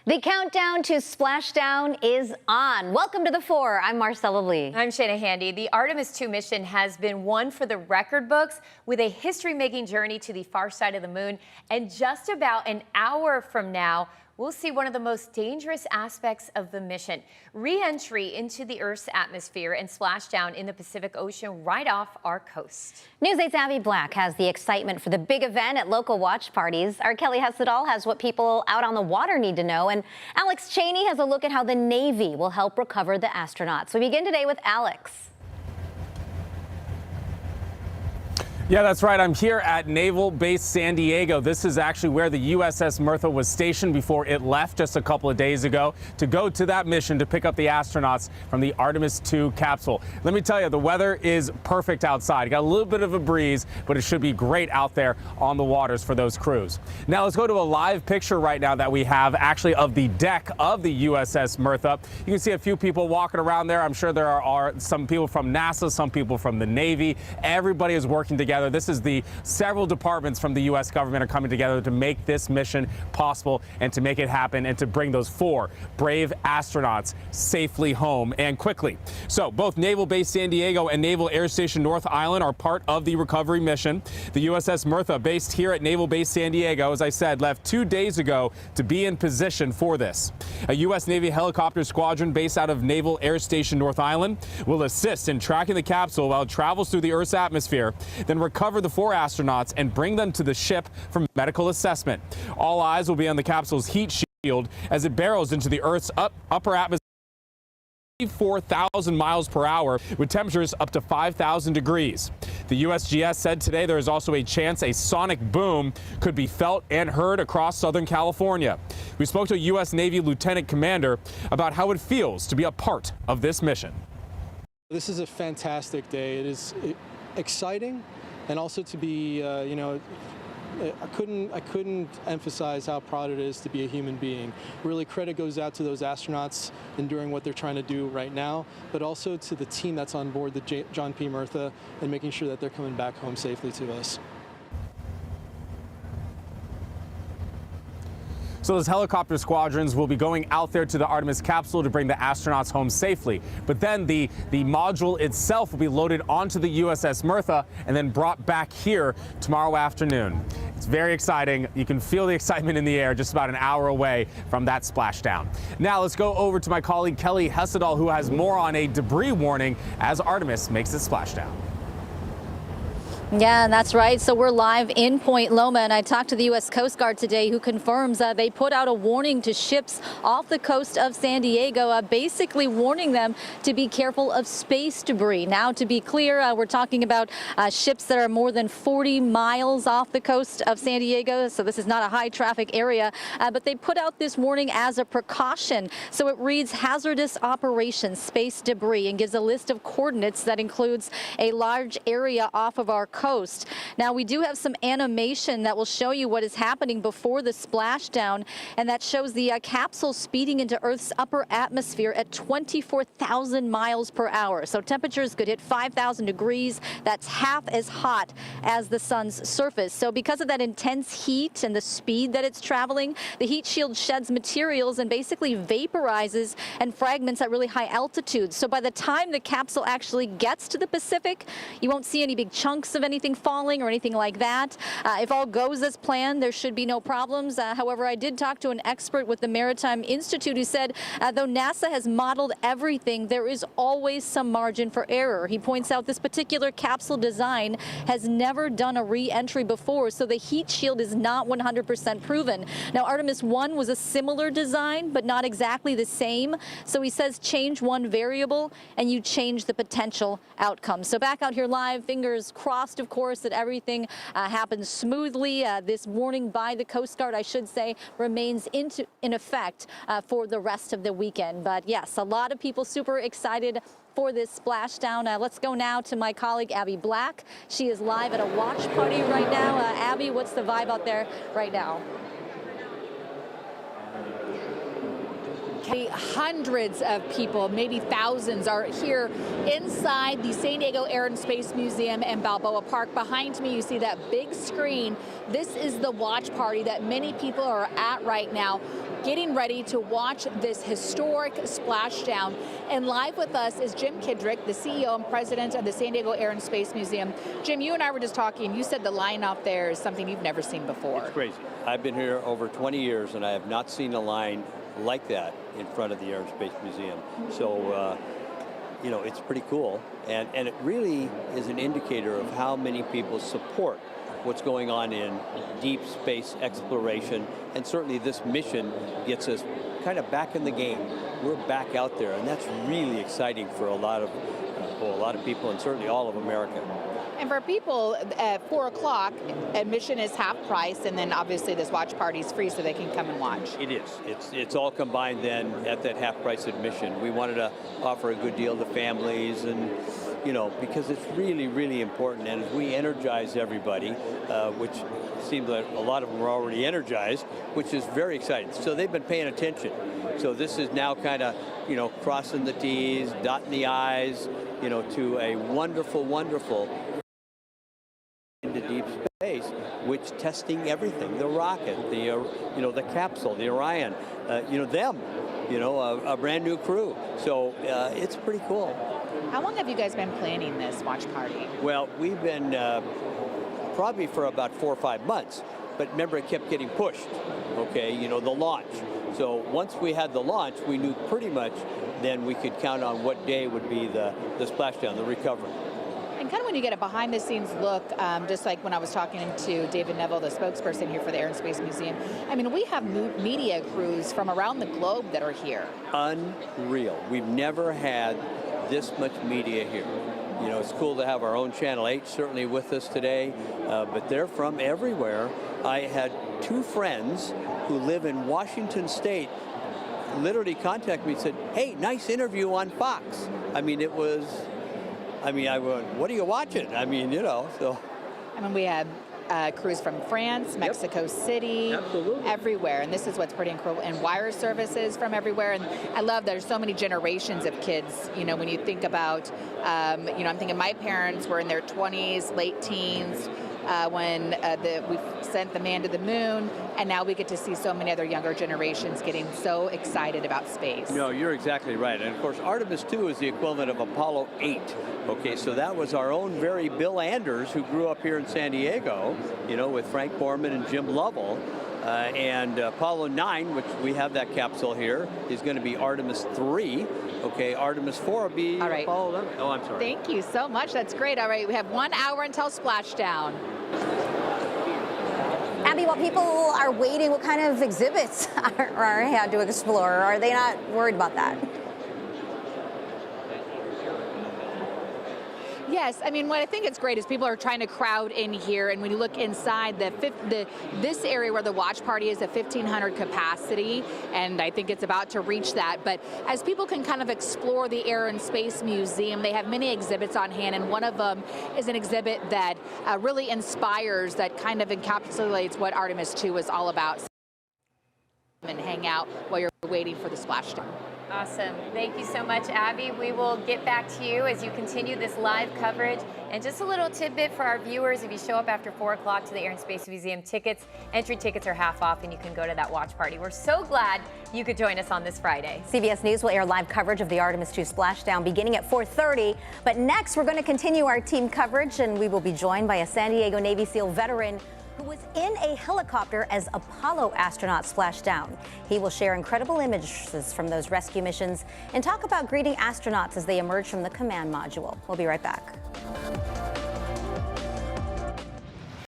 The countdown to splashdown is on. Welcome to the 4. I'm Marcella Lee. I'm Shana Handy. The Artemis II mission has been one for the record books with a history-making journey to the far side of the moon. And just about an hour from now, we'll see one of the most dangerous aspects of the mission. Re-entry into the Earth's atmosphere and splashdown in the Pacific Ocean right off our coast. News 8's Abby Black has the excitement for the big event at local watch parties. Our Kelly Hessedal has what people out on the water need to know. And Alex Cheney has a look at how the Navy will help recover the astronauts. We begin today with Alex. Yeah, that's right. I'm here at Naval Base San Diego. This is actually where the USS Mertha was stationed before it left just a couple of days ago to go to that mission to pick up the astronauts from the Artemis II capsule. Let me tell you, the weather is perfect outside. Got a little bit of a breeze, but it should be great out there on the waters for those crews. Now let's go to a live picture right now that we have actually of the deck of the USS Mertha. You can see a few people walking around there. I'm sure there are some people from NASA, some people from the Navy. Everybody is working together. This is the several departments from the U.S. government are coming together to make this mission possible and to make it happen and to bring those 4 brave astronauts safely home and quickly. So both Naval Base San Diego and Naval Air Station North Island are part of the recovery mission. The USS Mertha, based here at Naval Base San Diego, as I said, left 2 days ago to be in position for this. A U.S. Navy helicopter squadron based out of Naval Air Station North Island will assist in tracking the capsule while it travels through the Earth's atmosphere, then recover the 4 astronauts and bring them to the ship for medical assessment. All eyes will be on the capsule's heat shield as it barrels into the Earth's upper atmosphere. 4,000 miles per hour with temperatures up to 5,000 degrees. The USGS said today there is also a chance a sonic boom could be felt and heard across Southern California. We spoke to a U.S. Navy lieutenant commander about how it feels to be a part of this mission. This is a fantastic day. It is exciting, and also to be, I couldn't emphasize how proud it is to be a human being. Really, credit goes out to those astronauts enduring what they're trying to do right now, but also to the team that's on board the John P. Mertha and making sure that they're coming back home safely to us. So those helicopter squadrons will be going out there to the Artemis capsule to bring the astronauts home safely. But then the module itself will be loaded onto the USS Mertha and then brought back here tomorrow afternoon. It's very exciting. You can feel the excitement in the air just about an hour away from that splashdown. Now let's go over to my colleague Kelly Hessedal, who has more on a debris warning as Artemis makes its splashdown. Yeah, that's right. So we're live in Point Loma, and I talked to the U.S. Coast Guard today, who confirms they put out a warning to ships off the coast of San Diego, basically warning them to be careful of space debris. Now, to be clear, we're talking about ships that are more than 40 miles off the coast of San Diego, so this is not a high traffic area, but they put out this warning as a precaution. So it reads hazardous operations, space debris, and gives a list of coordinates that includes a large area off of our coast. Now, we do have some animation that will show you what is happening before the splashdown, and that shows the capsule speeding into Earth's upper atmosphere at 24,000 miles per hour. So temperatures could hit 5,000 degrees. That's half as hot as the sun's surface. So because of that intense heat and the speed that it's traveling, the heat shield sheds materials and basically vaporizes and fragments at really high altitudes. So by the time the capsule actually gets to the Pacific, you won't see any big chunks of anything falling or anything like that. If all goes as planned, there should be no problems. However, I did talk to an expert with the Maritime Institute who said though NASA has modeled everything, there is always some margin for error. He points out this particular capsule design has never done a re-entry before, so the heat shield is not 100% proven. Now, Artemis I was a similar design, but not exactly the same. So he says change one variable and you change the potential outcome. So back out here live, fingers crossed, of course, that everything happens smoothly. This warning by the Coast Guard, I should say, remains in effect for the rest of the weekend. But yes, a lot of people super excited for this splashdown. Let's go now to my colleague Abby Black. She is live at a watch party right now. Abby, what's the vibe out there right now? Hundreds of people, maybe thousands, are here inside the San Diego Air and Space Museum in Balboa Park. Behind me, you see that big screen. This is the watch party that many people are at right now, getting ready to watch this historic splashdown. And live with us is Jim Kidrick, the CEO and president of the San Diego Air and Space Museum. Jim, you and I were just talking. You said the line out there is something you've never seen before. It's crazy. I've been here over 20 years, and I have not seen a line like that in front of the Air and Space Museum. So, you know, it's pretty cool. And it really is an indicator of how many people support what's going on in deep space exploration. And certainly this mission gets us kind of back in the game. We're back out there, and that's really exciting for a lot of people, and certainly all of America. And for people at 4 o'clock, admission is half price, and then obviously this watch party is free so they can come and watch. It is. It's all combined then at that half price admission. We wanted to offer a good deal to families, and you know, because it's really, really important. And as we energize everybody, which seems like a lot of them are already energized, which is very exciting. So they've been paying attention. So this is now kind of, you know, crossing the T's, dotting the I's, you know, to a wonderful, wonderful into deep space, which testing everything, the rocket, the, you know, the capsule, the Orion, you know, them, you know, a brand new crew. So it's pretty cool. How long have you guys been planning this watch party? Well, we've been probably for about 4 or 5 months, but remember it kept getting pushed, okay, you know, the launch. So once we had the launch, we knew pretty much then we could count on what day would be the splashdown, the recovery. And kind of when you get a behind-the-scenes look, just like when I was talking to David Neville, the spokesperson here for the Air and Space Museum, I mean, we have media crews from around the globe that are here. Unreal. We've never had this much media here. You know, it's cool to have our own Channel 8 certainly with us today, but they're from everywhere. I had 2 friends who live in Washington State literally contact me and said, hey, nice interview on Fox. I mean, it was, I went, what are you watching? I mean, you know, so. I mean, we had crews from France, Mexico City, Absolutely. Everywhere. And this is what's pretty incredible. And wire services from everywhere. And I love there's so many generations of kids, you know, when you think about, you know, I'm thinking my parents were in their 20s, late teens, when we sent the man to the moon, and now we get to see so many other younger generations getting so excited about space. No, you're exactly right. And of course, Artemis II is the equivalent of Apollo 8. Okay, so that was our own very Bill Anders, who grew up here in San Diego, you know, with Frank Borman and Jim Lovell. And Apollo 9, which we have that capsule here, is going to be Artemis 3. Okay, Artemis 4 will be Apollo 11. Oh, I'm sorry. Thank you so much. That's great. All right, we have 1 hour until splashdown. Abby, while people are waiting, what kind of exhibits are had to explore? Are they not worried about that? Yes, I mean, what I think is great is people are trying to crowd in here, and when you look inside this area where the watch party is a 1,500 capacity, and I think it's about to reach that. But as people can kind of explore the Air and Space Museum, they have many exhibits on hand, and one of them is an exhibit that really inspires, that kind of encapsulates what Artemis II is all about. And hang out while you're waiting for the splashdown. Awesome. Thank you so much, Abby. We will get back to you as you continue this live coverage. And just a little tidbit for our viewers, if you show up after 4 o'clock to the Air and Space Museum, entry tickets are half off, and you can go to that watch party. We're so glad you could join us on this Friday. CBS News will air live coverage of the Artemis II splashdown beginning at 4:30. But next, we're going to continue our team coverage, and we will be joined by a San Diego Navy SEAL veteran who was in a helicopter as Apollo astronauts splashed down. He will share incredible images from those rescue missions and talk about greeting astronauts as they emerge from the command module. We'll be right back.